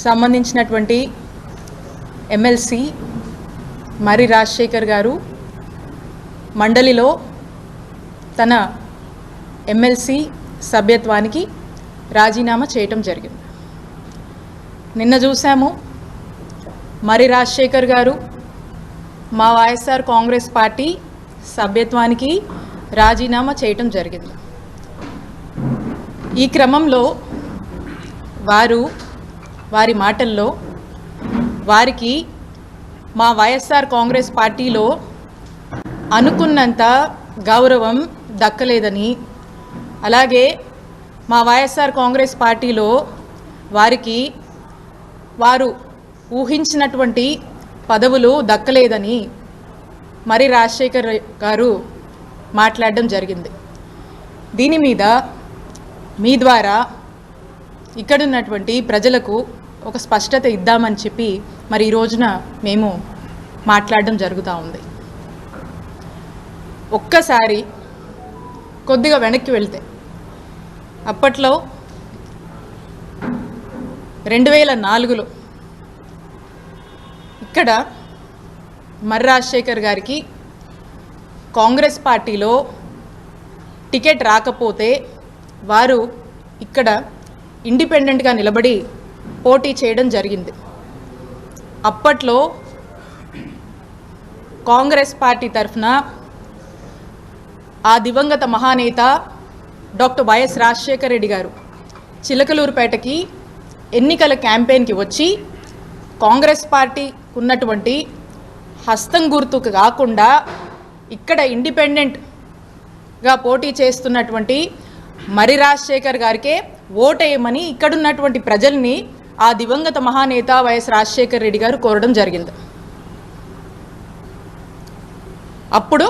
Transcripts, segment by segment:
సంబంధించినటువంటి ఎమ్మెల్సీ మరి రాజశేఖర్ గారు మండలిలో తన ఎమ్మెల్సీ సభ్యత్వానికి రాజీనామా చేయటం జరిగింది. నిన్న చూసాము మరి రాజశేఖర్ గారు మా వైఎస్ఆర్ కాంగ్రెస్ పార్టీ సభ్యత్వానికి రాజీనామా చేయటం జరిగింది. ఈ క్రమంలో వారి మాటల్లో వారికి మా వైఎస్ఆర్ కాంగ్రెస్ పార్టీలో అనుకున్నంత గౌరవం దక్కలేదని, అలాగే మా వైఎస్ఆర్ కాంగ్రెస్ పార్టీలో వారు ఊహించినటువంటి పదవులు దక్కలేదని మరి రాజశేఖర్ గారు మాట్లాడడం జరిగింది. దీని మీద మీ ద్వారా ఇక్కడున్నటువంటి ప్రజలకు ఒక స్పష్టత ఇద్దామని చెప్పి మరి ఈ రోజున మేము మాట్లాడడం జరుగుతూ ఉంది. ఒక్కసారి కొద్దిగా వెనక్కి వెళ్తే అప్పట్లో 2004లో ఇక్కడ మరి రాజశేఖర్ గారికి కాంగ్రెస్ పార్టీలో టికెట్ రాకపోతే వారు ఇక్కడ ఇండిపెండెంట్గా నిలబడి పోటీ చేయడం జరిగింది. అప్పట్లో కాంగ్రెస్ పార్టీ తరఫున ఆ దివంగత మహానేత డాక్టర్ వైఎస్ రాజశేఖర రెడ్డి గారు చిలకలూరుపేటకి ఎన్నికల క్యాంపెయిన్కి వచ్చి కాంగ్రెస్ పార్టీ ఉన్నటువంటి హస్తం గుర్తుకు కాకుండా ఇక్కడ ఇండిపెండెంట్గా పోటీ చేస్తున్నటువంటి మరి రాజశేఖర్ గారికే ఓటేయమని ఇక్కడున్నటువంటి ప్రజల్ని ఆ దివంగత మహానేత వైఎస్ రాజశేఖర రెడ్డి గారు కోరడం జరిగింది. అప్పుడు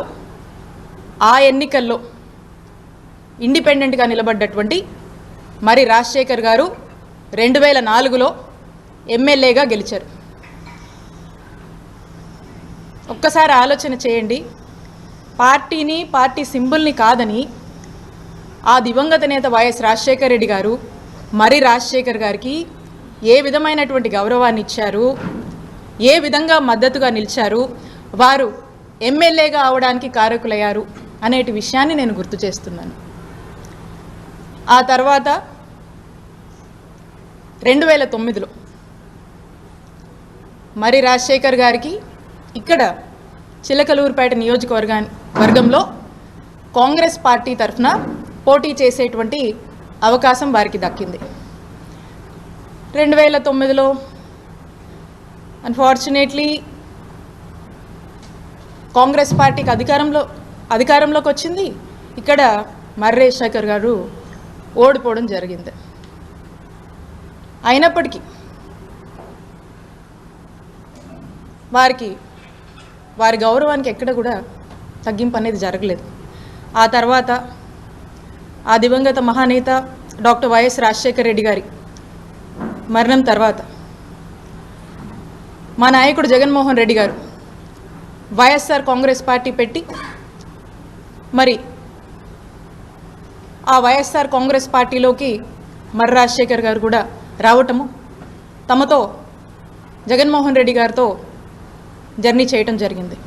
ఆ ఎన్నికల్లో ఇండిపెండెంట్గా నిలబడ్డటువంటి మరి రాజశేఖర్ గారు 2004లో ఎమ్మెల్యేగా గెలిచారు. ఒక్కసారి ఆలోచన చేయండి. పార్టీని, పార్టీ సింబల్ని కాదని ఆ దివంగత నేత వైఎస్ రాజశేఖర రెడ్డి గారు మరి రాజశేఖర్ గారికి ఏ విధమైనటువంటి గౌరవాన్ని ఇచ్చారు, ఏ విధంగా మద్దతుగా నిలిచారు, వారు ఎమ్మెల్యేగా అవడానికి కారకులయ్యారు అనేటి విషయాన్ని నేను గుర్తు చేస్తున్నాను. ఆ తర్వాత 2009లో మరి రాజశేఖర్ గారికి ఇక్కడ చిలకలూరుపేట నియోజకవర్గంలో కాంగ్రెస్ పార్టీ తరఫున పోటీ చేసేటువంటి అవకాశం వారికి దక్కింది. 2009లో అన్ఫార్చునేట్లీ కాంగ్రెస్ పార్టీకి అధికారంలోకి వచ్చింది. ఇక్కడ మరి రాజశేఖర్ గారు ఓడిపోవడం జరిగింది. అయినప్పటికీ వారి గౌరవానికి ఎక్కడ కూడా తగ్గింపు అనేది జరగలేదు. ఆ తర్వాత ఆ దివంగత మహానేత డాక్టర్ వైఎస్ రాజశేఖర రెడ్డి గారి మరణం తర్వాత మా నాయకుడు జగన్మోహన్ రెడ్డి గారు వైఎస్ఆర్ కాంగ్రెస్ పార్టీ పెట్టి మరి ఆ వైఎస్ఆర్ కాంగ్రెస్ పార్టీలోకి మరి రాజశేఖర్ గారు కూడా రావటము, తమతో జగన్మోహన్ రెడ్డి గారితో జర్నీ చేయటం జరిగింది.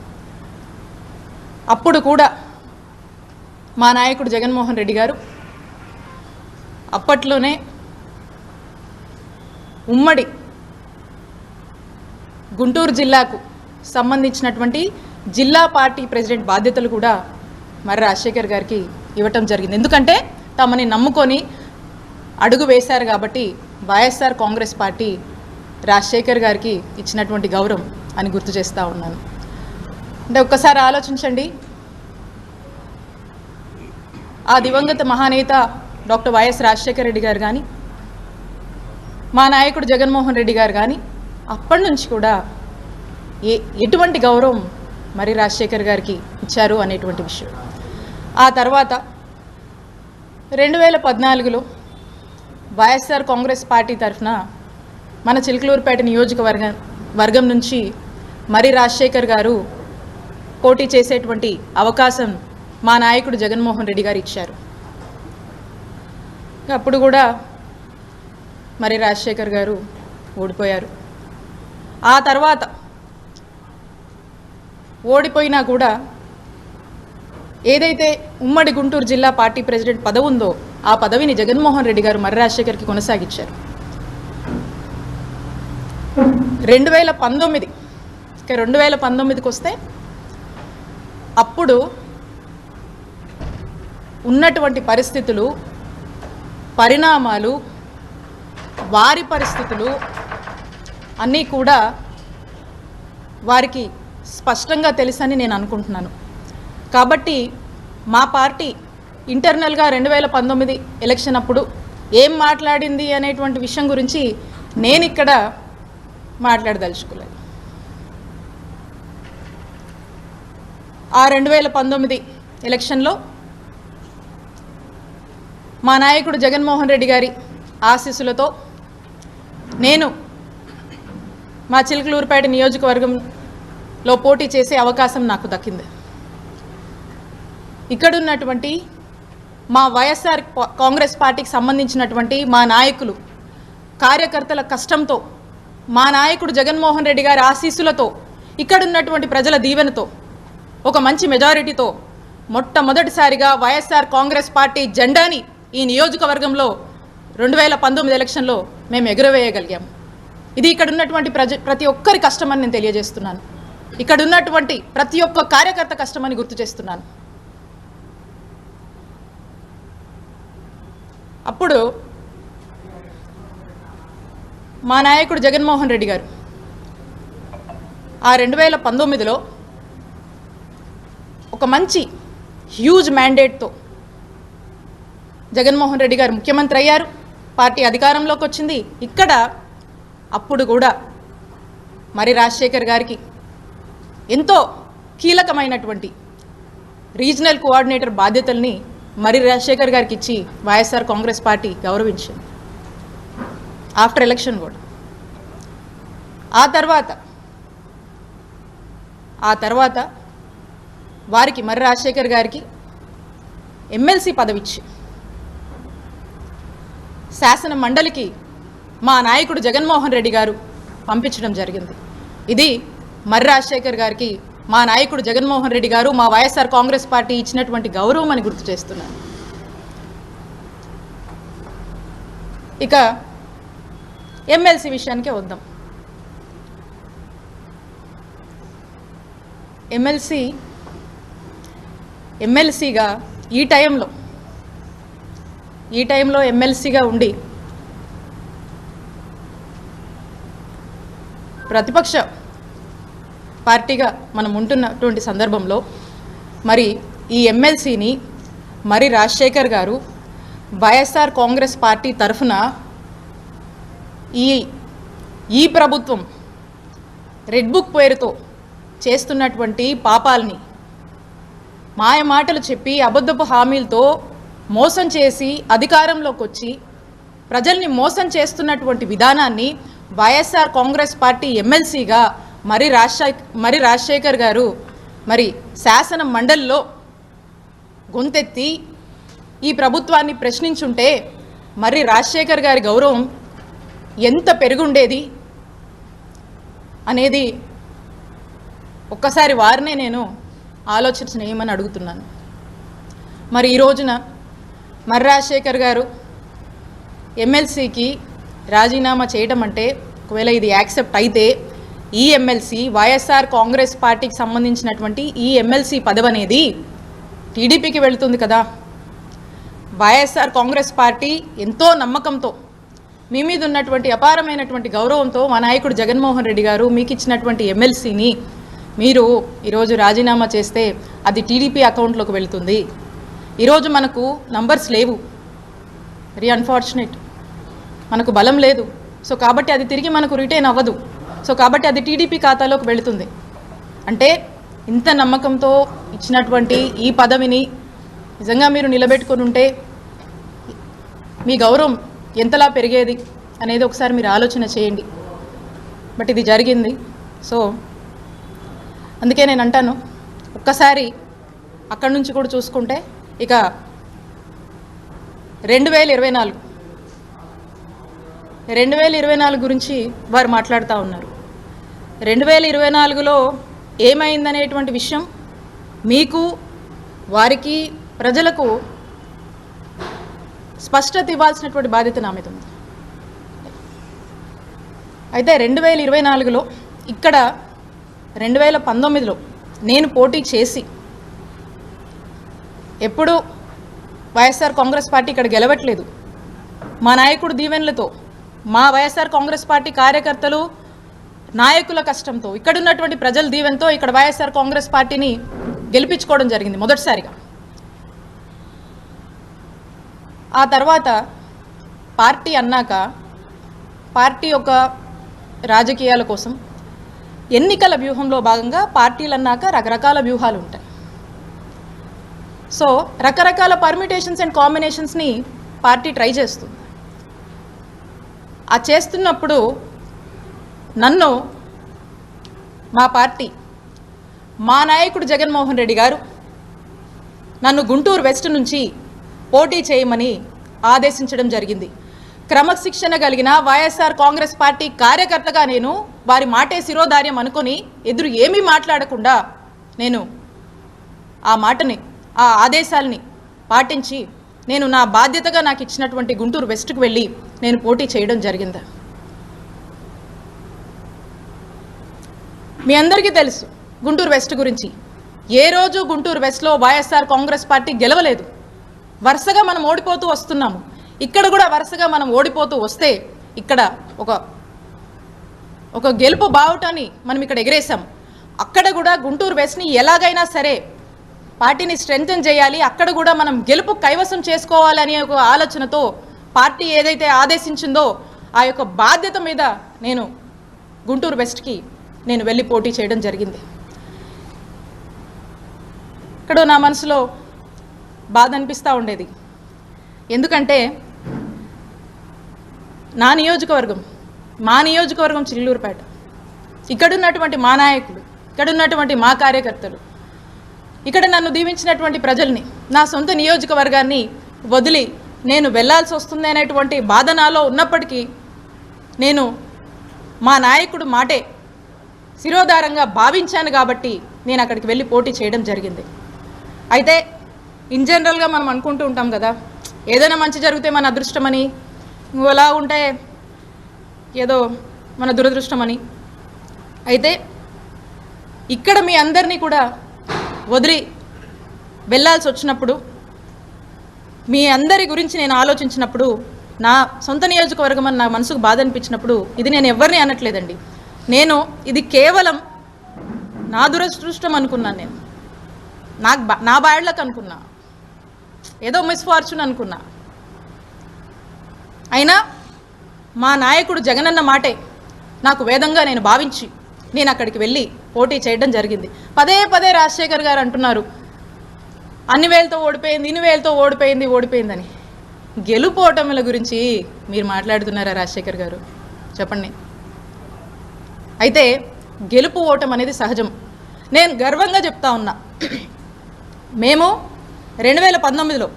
అప్పుడు కూడా మా నాయకుడు జగన్మోహన్ రెడ్డి గారు అప్పట్లోనే ఉమ్మడి గుంటూరు జిల్లాకు సంబంధించినటువంటి జిల్లా పార్టీ ప్రెసిడెంట్ బాధ్యతలు కూడా మరి రాజశేఖర్ గారికి ఇవ్వటం జరిగింది. ఎందుకంటే తమని నమ్ముకొని అడుగు వేశారు కాబట్టి వైఎస్ఆర్ కాంగ్రెస్ పార్టీ రాజశేఖర్ గారికి ఇచ్చినటువంటి గౌరవం అని గుర్తు చేస్తూ ఉన్నాను. అంటే ఒక్కసారి ఆలోచించండి. ఆ దివంగత మహానేత డాక్టర్ వైఎస్ రాజశేఖర రెడ్డి గారు కానీ, మా నాయకుడు జగన్మోహన్ రెడ్డి గారు కానీ అప్పటి నుంచి కూడా ఎటువంటి గౌరవం మరి రాజశేఖర్ గారికి ఇచ్చారు అనేటువంటి విషయం. ఆ తర్వాత 2014లో వైఎస్ఆర్ కాంగ్రెస్ పార్టీ తరఫున మన చిలకలూరుపేట నియోజకవర్గం నుంచి మరి రాజశేఖర్ గారు పోటీ చేసేటువంటి అవకాశం మా నాయకుడు జగన్మోహన్ రెడ్డి గారు ఇచ్చారు. అప్పుడు కూడా మరి రాజశేఖర్ గారు ఓడిపోయారు. ఆ తర్వాత ఓడిపోయినా కూడా ఏదైతే ఉమ్మడి గుంటూరు జిల్లా పార్టీ ప్రెసిడెంట్ పదవి ఉందో ఆ పదవిని జగన్మోహన్ రెడ్డి గారు మర్రి రాజశేఖర్కి కొనసాగించారు. 2019కి వస్తే అప్పుడు ఉన్నటువంటి పరిస్థితులు, పరిణామాలు, వారి పరిస్థితులు అన్నీ కూడా వారికి స్పష్టంగా తెలుసని నేను అనుకుంటున్నాను. కాబట్టి మా పార్టీ ఇంటర్నల్గా 2019 ఎలక్షన్ అప్పుడు ఏం మాట్లాడింది అనేటువంటి విషయం గురించి నేను ఇక్కడ మాట్లాడదలుచుకోలేదు. ఆ 2019 ఎలక్షన్లో మా నాయకుడు జగన్మోహన్ రెడ్డి గారి ఆశీస్సులతో నేను మా చిలకలూరుపేట నియోజకవర్గంలో పోటీ చేసే అవకాశం నాకు దక్కింది. ఇక్కడున్నటువంటి మా వైఎస్ఆర్ కాంగ్రెస్ పార్టీకి సంబంధించినటువంటి మా నాయకులు, కార్యకర్తల కష్టంతో, మా నాయకుడు జగన్మోహన్ రెడ్డి గారి ఆశీస్సులతో, ఇక్కడున్నటువంటి ప్రజల దీవెనతో, ఒక మంచి మెజారిటీతో మొట్టమొదటిసారిగా వైఎస్ఆర్ కాంగ్రెస్ పార్టీ జెండాని ఈ నియోజకవర్గంలో 2019 ఎలక్షన్లో మేము ఎగురవేయగలిగాము. ఇది ఇక్కడ ఉన్నటువంటి ప్రతి ఒక్కరి కష్టమని నేను తెలియజేస్తున్నాను. ఇక్కడ ఉన్నటువంటి ప్రతి ఒక్క కార్యకర్త కష్టమని గుర్తు చేస్తున్నాను. అప్పుడు మా నాయకుడు జగన్మోహన్ రెడ్డి గారు ఆ 2019లో ఒక మంచి హ్యూజ్ మ్యాండేట్తో జగన్మోహన్ రెడ్డి గారు ముఖ్యమంత్రి అయ్యారు. పార్టీ అధికారంలోకి వచ్చింది. ఇక్కడ అప్పుడు కూడా మర్రి రాజశేఖర్ గారికి ఎంతో కీలకమైనటువంటి రీజనల్ కోఆర్డినేటర్ బాధ్యతల్ని మర్రి రాజశేఖర్ గారికి ఇచ్చి వైఎస్ఆర్ కాంగ్రెస్ పార్టీ గౌరవించింది ఆఫ్టర్ ఎలక్షన్ కూడా. ఆ తర్వాత వారికి మర్రి రాజశేఖర్ గారికి ఎమ్మెల్సీ పదవి ఇచ్చి శాసన మండలికి మా నాయకుడు జగన్మోహన్ రెడ్డి గారు పంపించడం జరిగింది. ఇది మర్రి రాజశేఖర్ గారికి మా నాయకుడు జగన్మోహన్ రెడ్డి గారు, మా వైఎస్ఆర్ కాంగ్రెస్ పార్టీ ఇచ్చినటువంటి గౌరవం అని గుర్తు చేస్తున్నాను. ఇక ఎమ్మెల్సీ విషయానికే వద్దాం. ఎమ్మెల్సీగా ఈ టైంలో ఎమ్మెల్సీగా ఉండి ప్రతిపక్ష పార్టీగా మనం ఉంటున్నటువంటి సందర్భంలో మరి ఈ ఎమ్మెల్సీని మర్రి రాజశేఖర్ గారు వైఎస్ఆర్ కాంగ్రెస్ పార్టీ తరఫున ఈ ప్రభుత్వం రెడ్ బుక్ పేరుతో చేస్తున్నటువంటి పాపాలని, మాయ మాటలు చెప్పి అబద్ధపు హామీలతో మోసం చేసి అధికారంలోకి వచ్చి ప్రజల్ని మోసం చేస్తున్నటువంటి విధానాన్ని వైఎస్ఆర్ కాంగ్రెస్ పార్టీ ఎమ్మెల్సీగా మర్రి రాజశేఖర్ గారు మరి శాసన మండలిలో గొంతెత్తి ఈ ప్రభుత్వాన్ని ప్రశ్నించుంటే మర్రి రాజశేఖర్ గారి గౌరవం ఎంత పెరుగుండేది అనేది ఒక్కసారి వారినే నేను ఆలోచించనేమని అడుగుతున్నాను. మరి ఈ రోజున మర్రి రాజశేఖర్ గారు ఎమ్మెల్సీకి రాజీనామా చేయడం అంటే, ఒకవేళ ఇది యాక్సెప్ట్ అయితే ఈ ఎమ్మెల్సీ వైఎస్ఆర్ కాంగ్రెస్ పార్టీకి సంబంధించినటువంటి ఈ ఎమ్మెల్సీ పదవి అనేది టీడీపీకి వెళుతుంది కదా. వైఎస్ఆర్ కాంగ్రెస్ పార్టీ ఎంతో నమ్మకంతో, మీ మీద ఉన్నటువంటి అపారమైనటువంటి గౌరవంతో మా నాయకుడు జగన్మోహన్ రెడ్డి గారు మీకు ఇచ్చినటువంటి ఎమ్మెల్సీని మీరు ఈరోజు రాజీనామా చేస్తే అది టీడీపీ అకౌంట్లోకి వెళుతుంది. ఈరోజు మనకు నంబర్స్ లేవు, వెరీ అన్ఫార్చునేట్, మనకు బలం లేదు. సో కాబట్టి అది తిరిగి మనకు రిటైన్ అవ్వదు. సో కాబట్టి అది టీడీపీ ఖాతాలోకి వెళుతుంది. అంటే ఇంత నమ్మకంతో ఇచ్చినటువంటి ఈ పదవిని నిజంగా మీరు నిలబెట్టుకొని ఉంటే మీ గౌరవం ఎంతలా పెరిగేది అనేది ఒకసారి మీరు ఆలోచన చేయండి. బట్ ఇది జరిగింది. సో అందుకే నేను అంటాను, ఒక్కసారి అక్కడి నుంచి కూడా చూసుకుంటే ఇక 2024 2024 గురించి వారు మాట్లాడుతూ ఉన్నారు. 2024లో ఏమైందనేటువంటి విషయం మీకు, వారికి, ప్రజలకు స్పష్టత ఇవ్వాల్సినటువంటి బాధ్యత నా మీద ఉంది. అయితే 2024లో ఇక్కడ 2019లో నేను పోటీ చేసి ఎప్పుడు వైఎస్ఆర్ కాంగ్రెస్ పార్టీ ఇక్కడ గెలవట్లేదు. మా నాయకుడు దీవెనలతో, మా వైఎస్ఆర్ కాంగ్రెస్ పార్టీ కార్యకర్తలు నాయకుల కష్టంతో, ఇక్కడ ఉన్నటువంటి ప్రజల దీవెనతో ఇక్కడ వైఎస్ఆర్ కాంగ్రెస్ పార్టీని గెలిపించుకోవడం జరిగింది మొదటిసారిగా. ఆ తర్వాత పార్టీ అన్నాక పార్టీ యొక్క రాజకీయాల కోసం ఎన్నికల వ్యూహంలో భాగంగా పార్టీలు అన్నాక రకరకాల వ్యూహాలు ఉంటాయి. సో రకరకాల పర్మిటేషన్స్ అండ్ కాంబినేషన్స్ని పార్టీ ట్రై చేస్తుంది. ఆ చేస్తున్నప్పుడు నన్ను మా పార్టీ, మా నాయకుడు జగన్మోహన్ రెడ్డి గారు నన్ను గుంటూరు వెస్ట్ నుంచి పోటీ చేయమని ఆదేశించడం జరిగింది. క్రమశిక్షణ కలిగిన వైఎస్ఆర్ కాంగ్రెస్ పార్టీ కార్యకర్తగా నేను వారి మాటే శిరోధార్యం అనుకొని ఎదురు ఏమీ మాట్లాడకుండా నేను ఆ మాటని, ఆ ఆదేశాలని పాటించి నేను నా బాధ్యతగా నాకు ఇచ్చినటువంటి గుంటూరు వెస్ట్కి వెళ్ళి నేను పోటీ చేయడం జరిగింది. మీ అందరికీ తెలుసు గుంటూరు వెస్ట్ గురించి. ఏ రోజు గుంటూరు వెస్ట్లో వైఎస్ఆర్ కాంగ్రెస్ పార్టీ గెలవలేదు. వరుసగా మనం ఓడిపోతూ వస్తున్నాము. ఇక్కడ కూడా వరుసగా మనం ఓడిపోతూ వస్తే ఇక్కడ ఒక గెలుపు బావుటాన్ని మనం ఇక్కడ ఎగరేసాం. అక్కడ కూడా గుంటూరు వెస్ట్ని ఎలాగైనా సరే పార్టీని స్ట్రెంగ్తెన్ చేయాలి, అక్కడ కూడా మనం గెలుపు కైవసం చేసుకోవాలనే ఒక ఆలోచనతో పార్టీ ఏదైతే ఆదేశించిందో ఆ యొక్క బాధ్యత మీద నేను గుంటూరు వెస్ట్కి నేను వెళ్ళి పోటీ చేయడం జరిగింది. ఇక్కడ నా మనసులో బాధ అనిపిస్తూ ఉండేది. ఎందుకంటే నా నియోజకవర్గం, మా నియోజకవర్గం చిల్లూరుపేట, ఇక్కడున్నటువంటి మా నాయకులు, ఇక్కడున్నటువంటి మా కార్యకర్తలు, ఇక్కడ నన్ను దీవించినటువంటి ప్రజల్ని, నా సొంత నియోజకవర్గాన్ని వదిలి నేను వెళ్ళాల్సి వస్తుంది అనేటువంటి బాధ నాలో ఉన్నప్పటికీ నేను మా నాయకుడు మాటే శిరోధారంగా భావించాను కాబట్టి నేను అక్కడికి వెళ్ళి పోటీ చేయడం జరిగింది. అయితే ఇన్ జనరల్గా మనం అనుకుంటూ ఉంటాం కదా, ఏదైనా మంచి జరిగితే మన అదృష్టమని, అలా ఉంటే ఏదో మన దురదృష్టమని. అయితే ఇక్కడ మీ అందరినీ కూడా వదిలి వెళ్ళాల్సి వచ్చినప్పుడు, మీ అందరి గురించి నేను ఆలోచించినప్పుడు, నా సొంత నియోజకవర్గం అని నా మనసుకు బాధ అనిపించినప్పుడు, ఇది నేను ఎవరిని అనట్లేదండి, నేను ఇది కేవలం నా దురదృష్టం అనుకున్నాను. నేను నా బ్యాడ్లకు అనుకున్నా, ఏదో మిస్ఫార్చ్యూన్ అనుకున్నా. అయినా మా నాయకుడు జగనన్న మాటే నాకు వేదంగా నేను భావించి నేను అక్కడికి వెళ్ళి పోటీ చేయడం జరిగింది. పదే పదే రాజశేఖర్ గారు అంటున్నారు అన్ని వేలతో ఓడిపోయింది, ఇన్ని వేలతో ఓడిపోయిందని. గెలుపు ఓటముల గురించి మీరు మాట్లాడుతున్నారా రాజశేఖర్ గారు? చెప్పండి. అయితే గెలుపు ఓటం అనేది సహజం. నేను గర్వంగా చెప్తా ఉన్నా, మేము 2019లో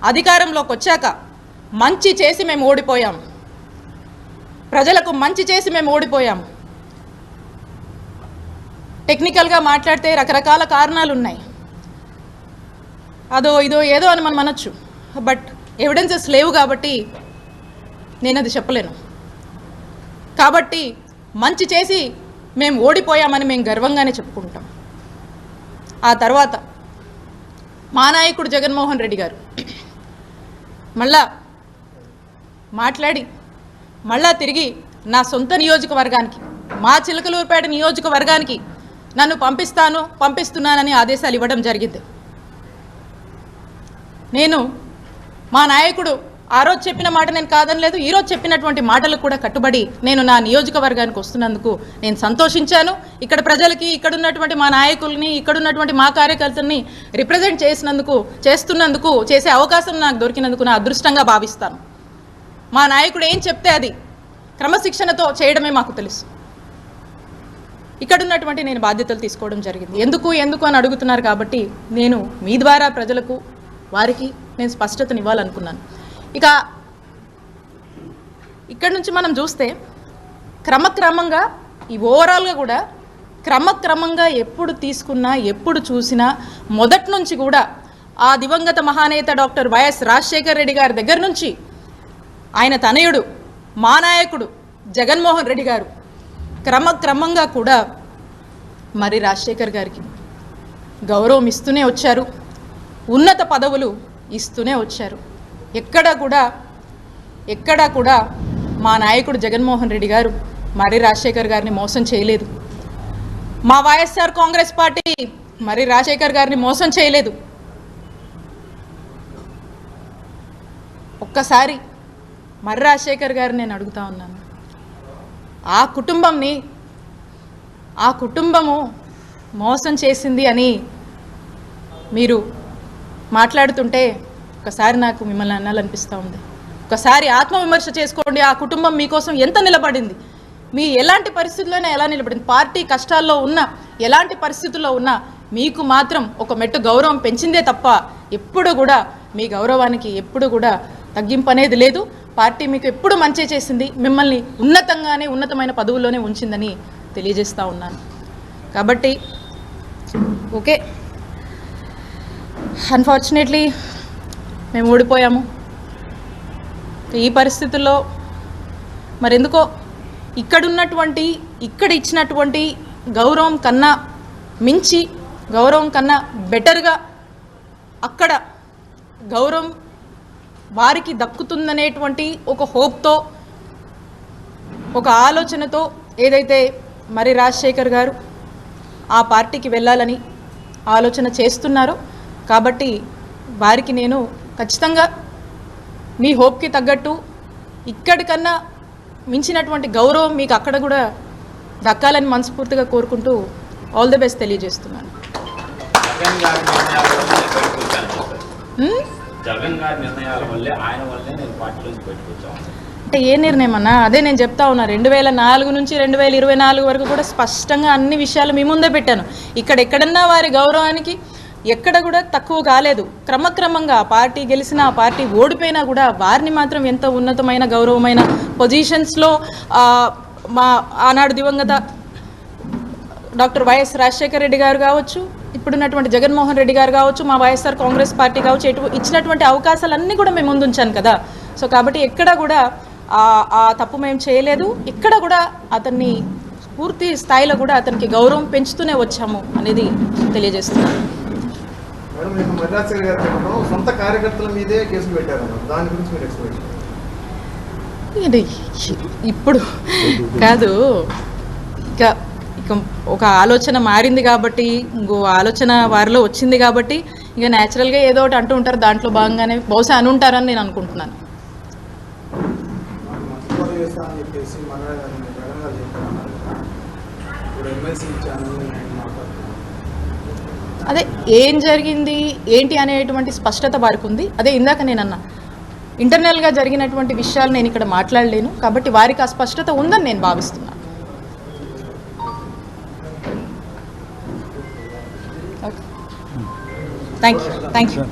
అధికారంలోకి వచ్చాక మంచి చేసి మేము ఓడిపోయాం. ప్రజలకు మంచి చేసి మేము ఓడిపోయాం. టెక్నికల్గా మాట్లాడితే రకరకాల కారణాలు ఉన్నాయి, అదో ఇదో ఏదో అని మనం అనొచ్చు. బట్ ఎవిడెన్సెస్ లేవు కాబట్టి నేను అది చెప్పలేను. కాబట్టి మంచి చేసి మేము ఓడిపోయామని మేము గర్వంగానే చెప్పుకుంటాం. ఆ తర్వాత మా నాయకుడు జగన్మోహన్ రెడ్డి గారు మళ్ళా మాట్లాడి మళ్ళా తిరిగి నా సొంత నియోజకవర్గానికి, మా చిలకలూరుపేట నియోజకవర్గానికి నన్ను పంపిస్తున్నానని ఆదేశాలు ఇవ్వడం జరిగింది. నేను మా నాయకుడు ఆ రోజు చెప్పిన మాట నేను కాదనలేదు, ఈరోజు చెప్పినటువంటి మాటలకు కూడా కట్టుబడి నేను నా నియోజకవర్గానికి వస్తున్నందుకు నేను సంతోషించాను. ఇక్కడ ప్రజలకి, ఇక్కడున్నటువంటి మా నాయకుల్ని, ఇక్కడున్నటువంటి మా కార్యకర్తల్ని రిప్రజెంట్ చేస్తున్నందుకు, చేసే అవకాశం నాకు దొరికినందుకు నా అదృష్టంగా భావిస్తాను. మా నాయకుడు ఏం చెప్తే అది క్రమశిక్షణతో చేయడమే మాకు తెలుసు. ఇక్కడున్నటువంటి నేను బాధ్యతలు తీసుకోవడం జరిగింది. ఎందుకు అని అడుగుతున్నారు కాబట్టి నేను మీ ద్వారా ప్రజలకు, వారికి నేను స్పష్టతనివ్వాలనుకున్నాను. ఇక ఇక్కడ నుంచి మనం చూస్తే క్రమక్రమంగా ఈ ఓవరాల్గా కూడా క్రమక్రమంగా ఎప్పుడు తీసుకున్నా ఎప్పుడు చూసినా మొదటి నుంచి కూడా ఆ దివంగత మహానేత డాక్టర్ వైఎస్ రాజశేఖర రెడ్డి గారి దగ్గర నుంచి ఆయన తనయుడు మా నాయకుడు జగన్మోహన్ రెడ్డి గారు క్రమక్రమంగా కూడా మరి రాజశేఖర్ గారికి గౌరవం ఇస్తూనే వచ్చారు, ఉన్నత పదవులు ఇస్తూనే వచ్చారు. ఎక్కడా కూడా మా నాయకుడు జగన్మోహన్ రెడ్డి గారు మరి రాజశేఖర్ గారిని మోసం చేయలేదు. మా వైఎస్ఆర్ కాంగ్రెస్ పార్టీ మరి రాజశేఖర్ గారిని మోసం చేయలేదు. ఒక్కసారి మరి రాజశేఖర్ గారిని నేను అడుగుతా ఉన్నాను, ఆ కుటుంబము మోసం చేసింది అని మీరు మాట్లాడుతుంటే ఒకసారి నాకు మిమ్మల్ని అనాలనిపిస్తూ ఉంది. ఒకసారి ఆత్మవిమర్శ చేసుకోండి. ఆ కుటుంబం మీకోసం ఎంత నిలబడింది, మీ ఎలాంటి పరిస్థితుల్లోనే ఎలా నిలబడింది, పార్టీ కష్టాల్లో ఉన్నా ఎలాంటి పరిస్థితుల్లో ఉన్నా మీకు మాత్రం ఒక మెట్టు గౌరవం పెంచిందే తప్ప ఎప్పుడు కూడా మీ గౌరవానికి ఎప్పుడు కూడా తగ్గింపు అనేది లేదు. పార్టీ మీకు ఎప్పుడు మంచి చేసింది, మిమ్మల్ని ఉన్నతమైన పదవుల్లోనే ఉంచిందని తెలియజేస్తూ ఉన్నాను. కాబట్టి ఓకే, అన్ఫార్చునేట్లీ మేము ఓడిపోయాము. ఈ పరిస్థితుల్లో మరెందుకో ఇక్కడ ఇచ్చినటువంటి గౌరవం కన్నా మించి, గౌరవం కన్నా బెటర్గా అక్కడ గౌరవం వారికి దక్కుతుందనేటువంటి ఒక హోప్తో, ఒక ఆలోచనతో ఏదైతే మరి రాజశేఖర్ గారు ఆ పార్టీకి వెళ్ళాలని ఆలోచన చేస్తున్నారో, కాబట్టి వారికి నేను ఖచ్చితంగా మీ హోప్కి తగ్గట్టు ఇక్కడికన్నా మించినటువంటి గౌరవం మీకు అక్కడ కూడా దక్కాలని మనస్ఫూర్తిగా కోరుకుంటూ ఆల్ ది బెస్ట్ తెలియజేస్తున్నాను. అంటే ఏ నిర్ణయం అన్నా అదే నేను చెప్తా ఉన్నా. 2004 నుంచి 2024 వరకు కూడా స్పష్టంగా అన్ని విషయాలు మీ ముందే పెట్టాను. ఎక్కడన్నా వారి గౌరవానికి ఎక్కడ కూడా తక్కువ కాలేదు. క్రమక్రమంగా పార్టీ గెలిచినా పార్టీ ఓడిపోయినా కూడా వారిని మాత్రం ఎంత ఉన్నతమైన గౌరవమైన పొజిషన్స్లో మా ఆనాడు దివంగత డాక్టర్ వైఎస్ రాజశేఖర రెడ్డి గారు కావచ్చు, ఇప్పుడున్నటువంటి జగన్మోహన్ రెడ్డి గారు కావచ్చు, మా వైఎస్ఆర్ కాంగ్రెస్ పార్టీ కావచ్చు, ఇచ్చినటువంటి అవకాశాలన్నీ కూడా మేము ముందు ఉంచాను కదా. సో కాబట్టి ఎక్కడ కూడా ఆ తప్పు మేము చేయలేదు. ఇక్కడ కూడా అతన్ని పూర్తి స్థాయిలో కూడా అతనికి గౌరవం పెంచుతూనే వచ్చాము అనేది తెలియజేస్తున్నాను. సొంత కార్యకర్తల మీదే కేసులు పెట్టారు, దాని గురించి మీరు ఎక్స్ప్లెయిన్ చేయండి. ఇప్పుడు కాదు, ఇక ఒక ఆలోచన మారింది కాబట్టి, ఇంకో ఆలోచన వారిలో వచ్చింది కాబట్టి ఇక న్యాచురల్గా ఏదో ఒకటి అంటూ ఉంటారు. దాంట్లో భాగంగానే బహుశా అని ఉంటారని నేను అనుకుంటున్నాను. అదే ఏం జరిగింది ఏంటి అనేటువంటి స్పష్టత వారికి ఉంది. అదే ఇందాక నేనన్నా, ఇంటర్నల్గా జరిగినటువంటి విషయాలు నేను ఇక్కడ మాట్లాడలేను కాబట్టి వారికి ఆ స్పష్టత ఉందని నేను భావిస్తున్నాను. Thank you.